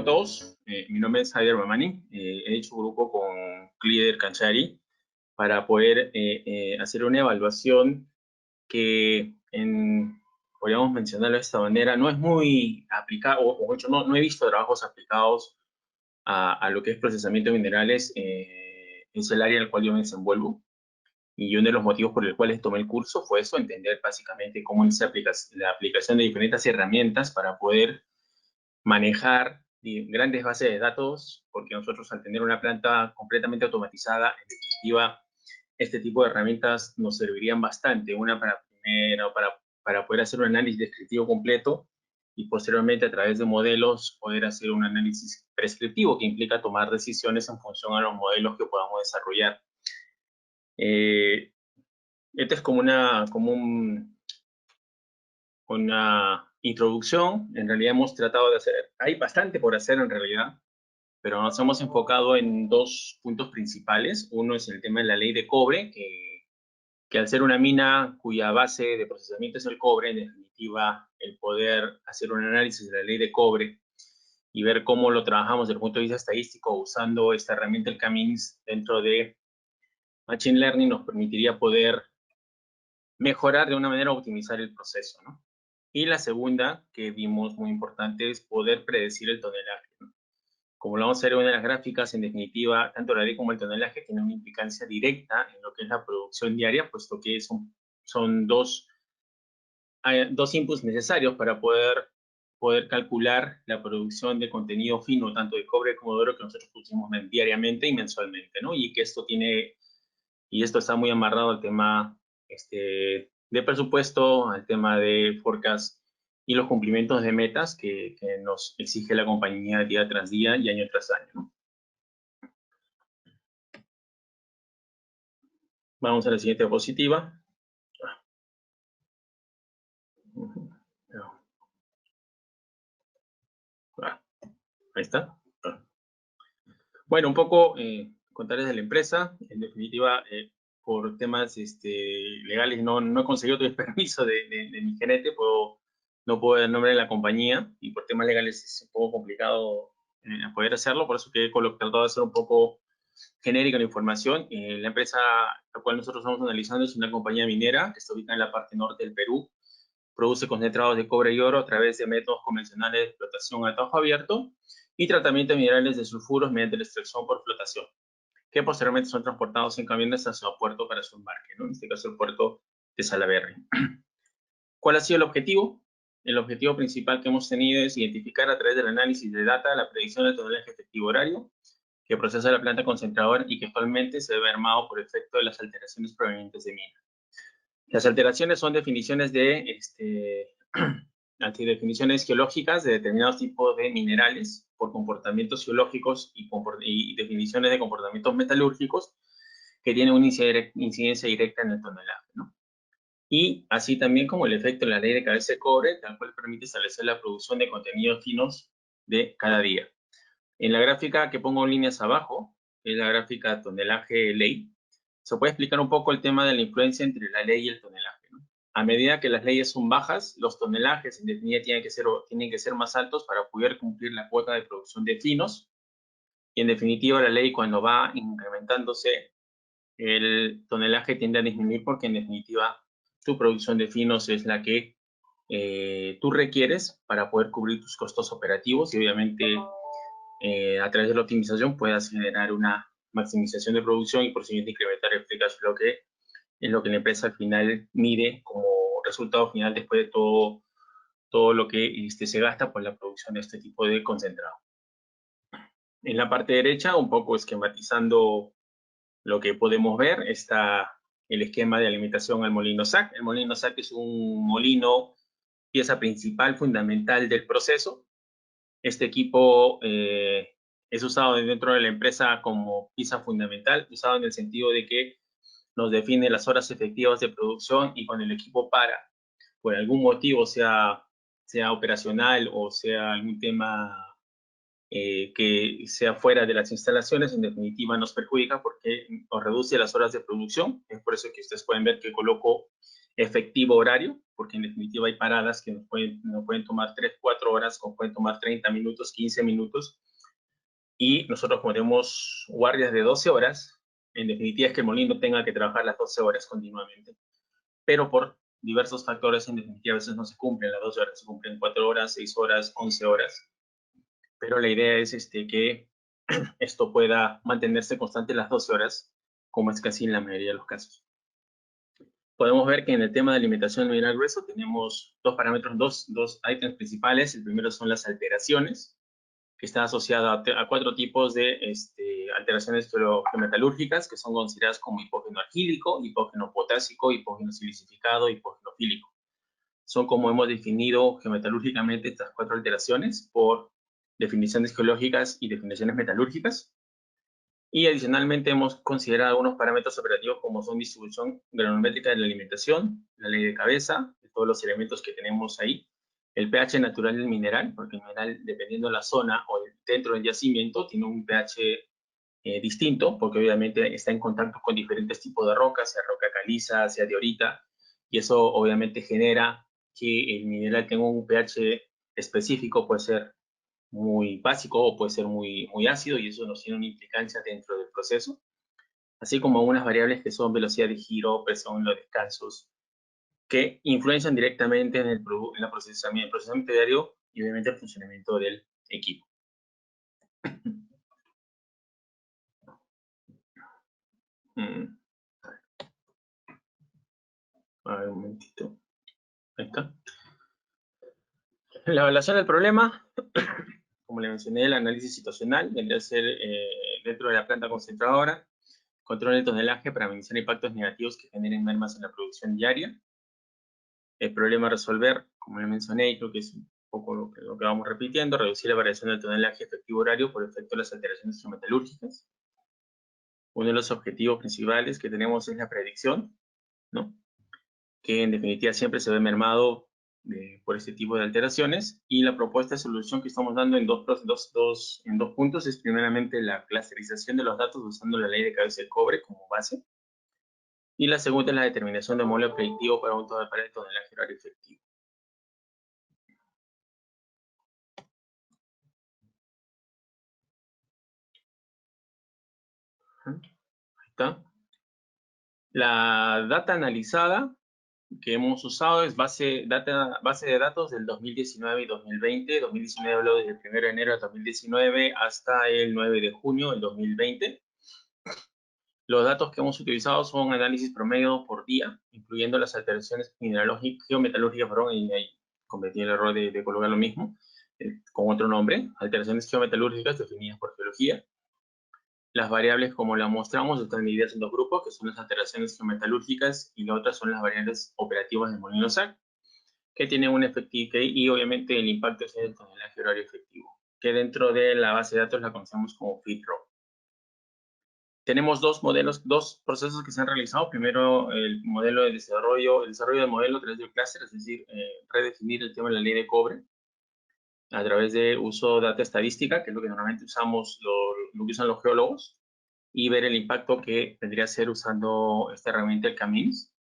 todos, mi nombre es Haider Mamani. He hecho grupo con Clider Canchari para poder hacer una evaluación que, podríamos mencionarlo de esta manera, no es muy aplicado, o de hecho no he visto trabajos aplicados a lo que es procesamiento de minerales. Es el área en el cual yo me desenvuelvo. Y uno de los motivos por los cuales tomé el curso fue eso, entender básicamente cómo es la aplicación de diferentes herramientas para poder manejar grandes bases de datos, porque nosotros al tener una planta completamente automatizada, en definitiva, este tipo de herramientas nos servirían bastante, una para poder hacer un análisis descriptivo completo y posteriormente a través de modelos poder hacer un análisis prescriptivo que implica tomar decisiones en función a los modelos que podamos desarrollar. Esta es como una introducción. En realidad hemos tratado de hacer, hay bastante por hacer en realidad, pero nos hemos enfocado en dos puntos principales. Uno es el tema de la ley de cobre, que al ser una mina cuya base de procesamiento es el cobre, en definitiva, el poder hacer un análisis de la ley de cobre y ver cómo lo trabajamos desde el punto de vista estadístico usando esta herramienta, el K-means, dentro de Machine Learning, nos permitiría poder mejorar de una manera, optimizar el proceso, ¿no? Y la segunda, que vimos muy importante, es poder predecir el tonelaje, ¿no? Como lo vamos a ver en una de las gráficas, en definitiva, tanto la ley como el tonelaje tienen una implicancia directa en lo que es la producción diaria, puesto que son dos inputs necesarios para poder calcular la producción de contenido fino, tanto de cobre como de oro, que nosotros producimos diariamente y mensualmente, ¿no? Y esto está muy amarrado al tema de presupuesto, al tema de forecast y los cumplimientos de metas que nos exige la compañía día tras día y año tras año, ¿no? Vamos a la siguiente diapositiva. Ahí está. Bueno, un poco contarles de la empresa. En definitiva, por temas legales no he conseguido el permiso de mi gerente, no puedo dar el nombre de la compañía y por temas legales es un poco complicado poder hacerlo, por eso que he tratado de hacer un poco genérica la información. La empresa la cual nosotros estamos analizando es una compañía minera que está ubicada en la parte norte del Perú. Produce concentrados de cobre y oro a través de métodos convencionales de explotación a tajo abierto y tratamiento de minerales de sulfuros mediante la extracción por flotación, que posteriormente son transportados en camiones hacia el puerto para su embarque, ¿no? En este caso el puerto de Salaberry. ¿Cuál ha sido el objetivo? El objetivo principal que hemos tenido es identificar a través del análisis de data la predicción del tonelaje efectivo horario que procesa la planta concentradora y que actualmente se ve armado por efecto de las alteraciones provenientes de mina. Las alteraciones son definiciones definiciones geológicas de determinados tipos de minerales por comportamientos geológicos y definiciones de comportamientos metalúrgicos que tienen una incidencia directa en el tonelaje, ¿no? Y así también como el efecto en la ley de cabeza de cobre, tal cual permite establecer la producción de contenidos finos de cada día. En la gráfica que pongo en líneas abajo, es la gráfica tonelaje-ley, se puede explicar un poco el tema de la influencia entre la ley y el tonelaje, ¿no? A medida que las leyes son bajas, los tonelajes en definitiva tienen que ser más altos para poder cumplir la cuota de producción de finos. Y en definitiva la ley, cuando va incrementándose, el tonelaje tiende a disminuir porque en definitiva tu producción de finos es la que tú requieres para poder cubrir tus costos operativos y obviamente a través de la optimización puedas generar una maximización de producción y por siguiente incrementar el free cash flow, que es lo que la empresa al final mide como resultado final después de todo lo que se gasta por la producción de este tipo de concentrado. En la parte derecha, un poco esquematizando lo que podemos ver, está el esquema de alimentación al molino SAC. El molino SAC es un molino, pieza principal, fundamental del proceso. Este equipo es usado dentro de la empresa como pieza fundamental, usado en el sentido de que nos define las horas efectivas de producción y cuando el equipo para, por algún motivo, sea operacional o sea algún tema que sea fuera de las instalaciones, en definitiva nos perjudica porque nos reduce las horas de producción. Es por eso que ustedes pueden ver que coloco efectivo horario, porque en definitiva hay paradas que nos pueden tomar 3, 4 horas, o pueden tomar 30 minutos, 15 minutos, y nosotros como tenemos guardias de 12 horas, en definitiva es que el molino tenga que trabajar las 12 horas continuamente, pero por diversos factores, en definitiva a veces no se cumplen las 12 horas, se cumplen 4 horas, 6 horas, 11 horas, pero la idea es que esto pueda mantenerse constante las 12 horas, como es casi en la mayoría de los casos. Podemos ver que en el tema de alimentación mineral grueso tenemos dos parámetros, dos ítems principales. El primero son las alteraciones, que está asociado a 4 tipos de alteraciones geometalúrgicas, que son consideradas como hipógeno argílico, hipógeno potásico, hipógeno silicificado, hipógeno fílico. Son como hemos definido geometalúrgicamente estas 4 alteraciones por definiciones geológicas y definiciones metalúrgicas. Y adicionalmente hemos considerado algunos parámetros operativos como son distribución granulométrica de la alimentación, la ley de cabeza, de todos los elementos que tenemos ahí, el pH natural del mineral, porque el mineral, dependiendo de la zona o dentro del yacimiento, tiene un pH distinto, porque obviamente está en contacto con diferentes tipos de rocas, sea roca caliza, sea diorita, y eso obviamente genera que el mineral tenga un pH específico, puede ser muy básico o puede ser muy ácido, y eso nos tiene una implicancia dentro del proceso, así como algunas variables que son velocidad de giro, presión, los descansos, que influencian directamente en el procesamiento diario y obviamente el funcionamiento del equipo. A ver un momentito. Ahí está. La evaluación del problema, como le mencioné, el análisis situacional vendría a ser dentro de la planta concentradora, control del tonelaje para minimizar impactos negativos que generen mermas en la producción diaria. El problema a resolver, como le mencioné, y creo que es un poco lo que vamos repitiendo, reducir la variación del tonelaje efectivo horario por efecto de las alteraciones geometalúrgicas. Uno de los objetivos principales que tenemos es la predicción, ¿no? Que en definitiva siempre se ve mermado por este tipo de alteraciones, y la propuesta de solución que estamos dando en dos puntos es primeramente la clusterización de los datos usando la ley de cabeza del cobre como base, y la segunda es la determinación del modelo predictivo para un tonelaje horario efectivo. Ahí está. La data analizada que hemos usado es base de datos del 2019 y 2020. 2019 hablo desde el 1 de enero de 2019 hasta el 9 de junio del 2020. Los datos que hemos utilizado son análisis promedio por día, incluyendo las alteraciones geometalúrgicas, y ahí cometí el error de colocar lo mismo, con otro nombre, alteraciones geometalúrgicas definidas por geología. Las variables, como las mostramos, están divididas en dos grupos, que son las alteraciones geometalúrgicas, y la otra son las variables operativas del molino SAC, que tienen un efectivo, y obviamente el impacto es el tonelaje horario efectivo, que dentro de la base de datos la conocemos como FITRO. Tenemos dos procesos que se han realizado. Primero, el modelo de desarrollo, el desarrollo del modelo a través del clúster, es decir, redefinir el tema de la ley de cobre a través de uso de data estadística, que es lo que normalmente usamos, lo que usan los geólogos, y ver el impacto que vendría a ser usando esta herramienta, el CAMINS.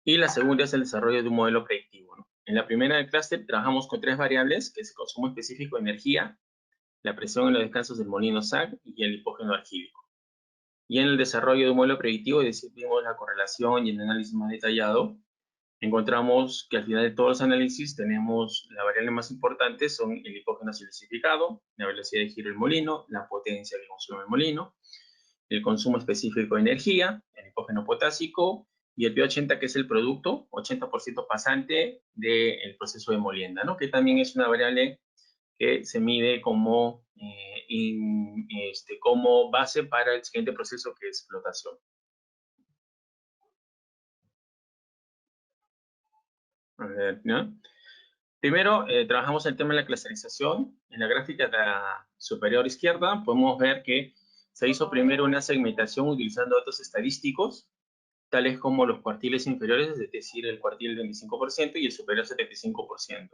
Y la segunda es el desarrollo de un modelo predictivo, ¿no? En la primera del clúster trabajamos con 3 variables, que es el consumo específico de energía, la presión en los descansos del molino SAG y el hipógeno argílico. Y en el desarrollo de un modelo predictivo, es decir, vimos la correlación y el análisis más detallado, encontramos que al final de todos los análisis tenemos la variable más importante, son el hipógeno silicificado, la velocidad de giro del molino, la potencia que consume el molino, el consumo específico de energía, el hipógeno potásico, y el P80, que es el producto, 80% pasante del proceso de molienda, ¿no? Que también es una variable que se mide como, como base para el siguiente proceso, que es flotación. A ver, ¿no? Primero, trabajamos el tema de la clusterización. En la gráfica de la superior izquierda podemos ver que se hizo primero una segmentación utilizando datos estadísticos, tales como los cuartiles inferiores, es decir, el cuartil 25% y el superior 75%.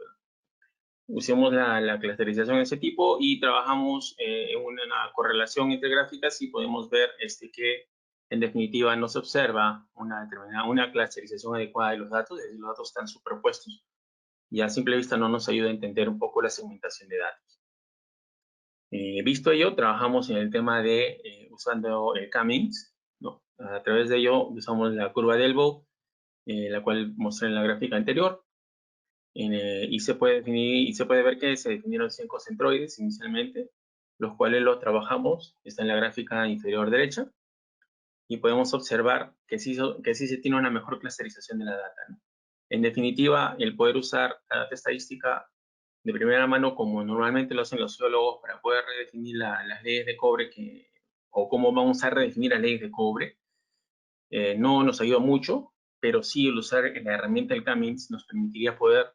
Usamos la clusterización de ese tipo y trabajamos en una correlación entre gráficas, y podemos ver que En definitiva, no se observa una clusterización adecuada de los datos, es decir, los datos están superpuestos y a simple vista no nos ayuda a entender un poco la segmentación de datos. Visto ello, trabajamos en el tema de usando el K-means, ¿no? A través de ello usamos la curva de Elbow, la cual mostré en la gráfica anterior, y se puede definir, y se puede ver que se definieron 5 centroides inicialmente, los cuales los trabajamos, está en la gráfica inferior derecha, y podemos observar que sí se tiene una mejor clusterización de la data, ¿no? En definitiva, el poder usar la data estadística de primera mano, como normalmente lo hacen los geólogos, para poder redefinir las leyes de cobre, o cómo vamos a redefinir las leyes de cobre, no nos ayuda mucho, pero sí el usar la herramienta del K-means nos permitiría poder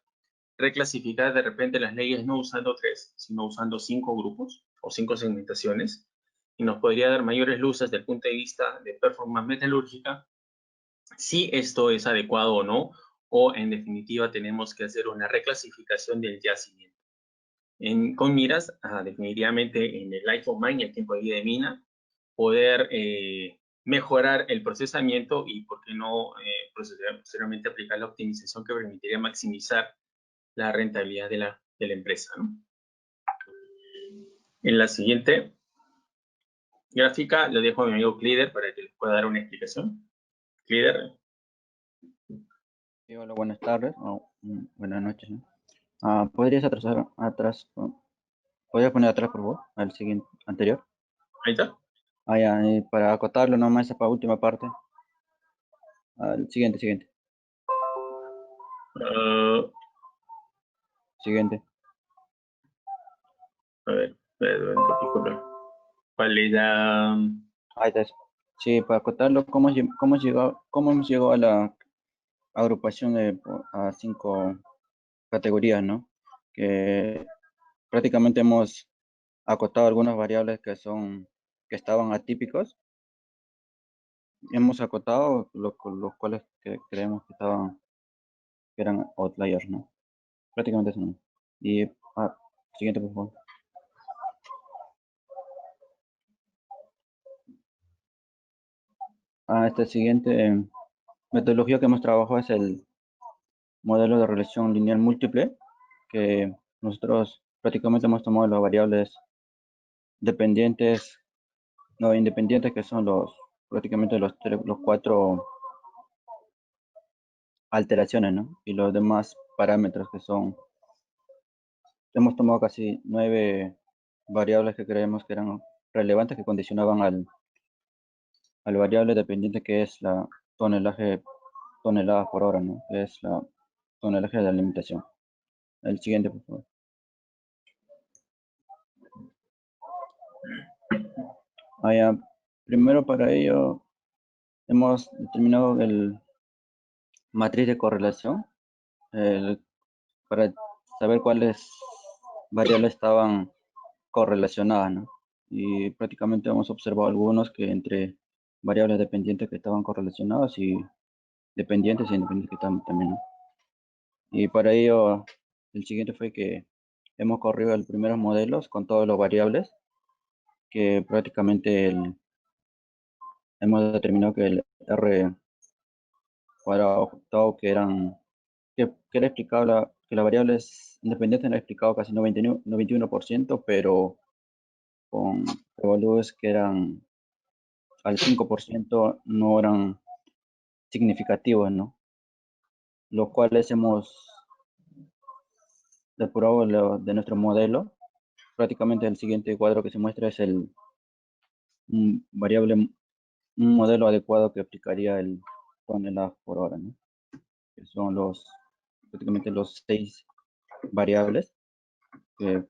reclasificar de repente las leyes no usando 3, sino usando 5 grupos o 5 segmentaciones, y nos podría dar mayores luces desde el punto de vista de performance metalúrgica, si esto es adecuado o no, o en definitiva tenemos que hacer una reclasificación del yacimiento. Con miras, definitivamente en el life of mine y el tiempo de vida de mina, poder mejorar el procesamiento y, por qué no, posteriormente aplicar la optimización que permitiría maximizar la rentabilidad de la empresa, ¿no? En la siguiente gráfica lo dejo a mi amigo Clider para que les pueda dar una explicación. Clider. Sí, hola, buenas tardes o buenas noches, ¿no? ¿Podrías podrías poner atrás, por favor, al siguiente, anterior? Ahí está. Ya, para acotarlo nomás esa última parte. Al siguiente. Siguiente. A ver, disculpa. ¿Cuál era? Ahí está. Sí, para acotarlo, ¿cómo hemos llegado a la agrupación a 5 categorías, ¿no? Que prácticamente hemos acotado algunas variables que estaban atípicos. Hemos acotado los cuales creemos que eran outliers, ¿no? Prácticamente eso, ¿no? Y siguiente, por favor. Esta siguiente metodología que hemos trabajado es el modelo de regresión lineal múltiple, que nosotros prácticamente hemos tomado las variables dependientes, no independientes, que son prácticamente los 4 alteraciones, ¿no? Y los demás parámetros hemos tomado casi 9 variables que creemos que eran relevantes, que condicionaban al variable dependiente, que es la toneladas por hora, ¿no? Que es la tonelaje de la alimentación. El siguiente, por favor. Primero, para ello hemos determinado el matriz de correlación para saber cuáles variables estaban correlacionadas, ¿no? Y prácticamente hemos observado algunos que entre variables dependientes que estaban correlacionadas y dependientes e independientes que estaban también, ¿no? Y para ello, el siguiente fue que hemos corrido los primeros modelos con todas las variables, que prácticamente hemos determinado que el R cuadrado octavo, que era explicado, que las variables independientes eran explicado casi 91%, pero con valores que eran al 5% no eran significativos, ¿no? Los cuales hemos depurado de nuestro modelo. Prácticamente el siguiente cuadro que se muestra es un modelo adecuado que aplicaría el toneladas por hora, ¿no? Que son prácticamente los 6 variables que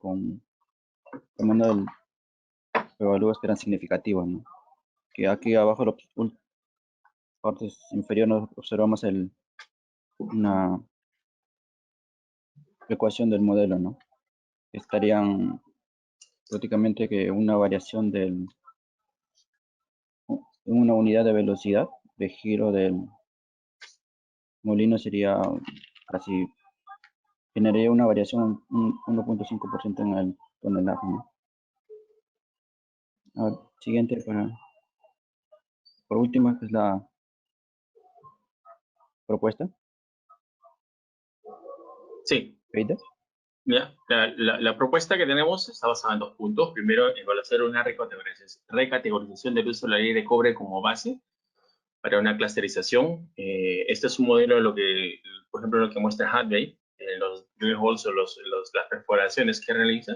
tomando el evalúos que eran significativos, ¿no? Que aquí abajo, las partes inferiores, observamos una ecuación del modelo, ¿no? Estarían prácticamente que una variación una unidad de velocidad de giro del molino sería casi, generaría una variación 1.5% en el tonelaje, ¿no? Siguiente para... por último, que es la propuesta. Sí. ¿Veis? Ya, la propuesta que tenemos está basada en dos puntos. Primero, establecer una recategorización del uso de la ley de cobre como base para una clusterización. Este es un modelo de lo que, por ejemplo, lo que muestra Hadley, los drill holes o las perforaciones que realiza.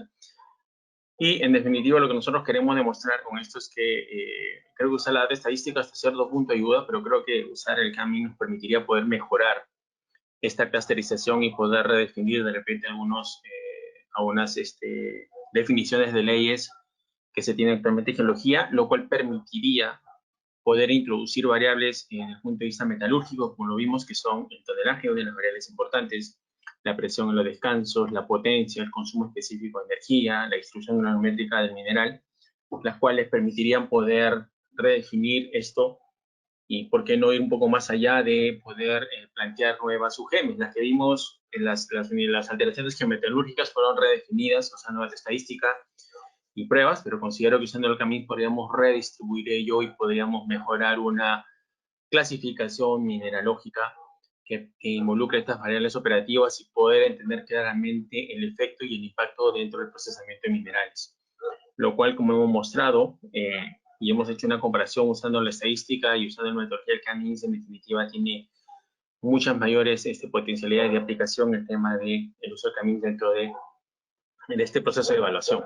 Y en definitiva, lo que nosotros queremos demostrar con esto es que creo que usar la data estadística hasta cierto punto ayuda, pero creo que usar el CAMI nos permitiría poder mejorar esta clusterización y poder redefinir de repente algunas definiciones de leyes que se tienen actualmente en geología, lo cual permitiría poder introducir variables en el punto de vista metalúrgico, como lo vimos, que son el tonelaje de las variables importantes, la presión en los descansos, la potencia, el consumo específico de energía, la distribución granulométrica del mineral, las cuales permitirían poder redefinir esto y por qué no ir un poco más allá de poder plantear nuevas UGMs. Las que vimos en las alteraciones geometalúrgicas fueron redefinidas, o sea, nuevas estadísticas y pruebas, pero considero que usando el camino podríamos redistribuir ello y podríamos mejorar una clasificación mineralógica que involucre estas variables operativas y poder entender claramente el efecto y el impacto dentro del procesamiento de minerales. Lo cual, como hemos mostrado, y hemos hecho una comparación usando la estadística y usando la metodología del CAMINS, en definitiva tiene muchas mayores potencialidades de aplicación el tema del uso del CAMINS dentro de este proceso de evaluación.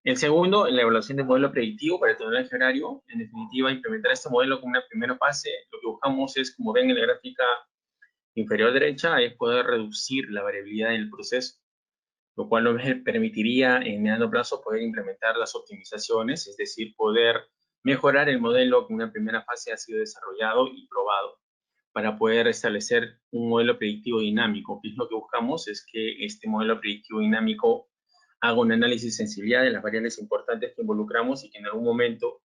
El segundo, en la evaluación del modelo predictivo para el tonelaje horario, en definitiva, implementar este modelo como una primera fase. Lo que buscamos es, como ven en la gráfica inferior derecha, es poder reducir la variabilidad del proceso, lo cual nos permitiría en mediano plazo poder implementar las optimizaciones, es decir, poder mejorar el modelo que en una primera fase ha sido desarrollado y probado para poder establecer un modelo predictivo dinámico. ¿Qué es lo que buscamos? Es que este modelo predictivo dinámico haga un análisis de sensibilidad de las variables importantes que involucramos y que en algún momento,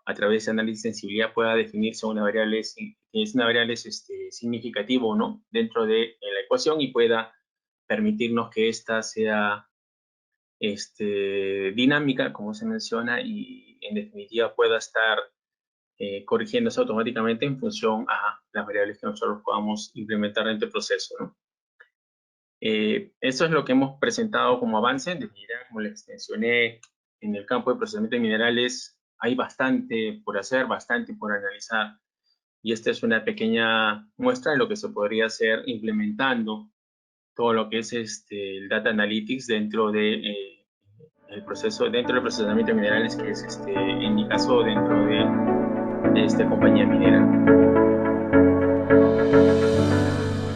a través de ese análisis de sensibilidad, pueda definirse una variable, si es una variable significativa o no dentro de la ecuación y pueda permitirnos que ésta sea dinámica, como se menciona, y en definitiva pueda estar corrigiéndose automáticamente en función a las variables que nosotros podamos implementar en este proceso, ¿no? Eso es lo que hemos presentado como avance. En definitiva, como les mencioné, en el campo de procesamiento de minerales hay bastante por hacer, bastante por analizar, y esta es una pequeña muestra de lo que se podría hacer implementando todo lo que es el Data Analytics dentro de el proceso, dentro del procesamiento de minerales, que es en mi caso dentro de esta compañía minera.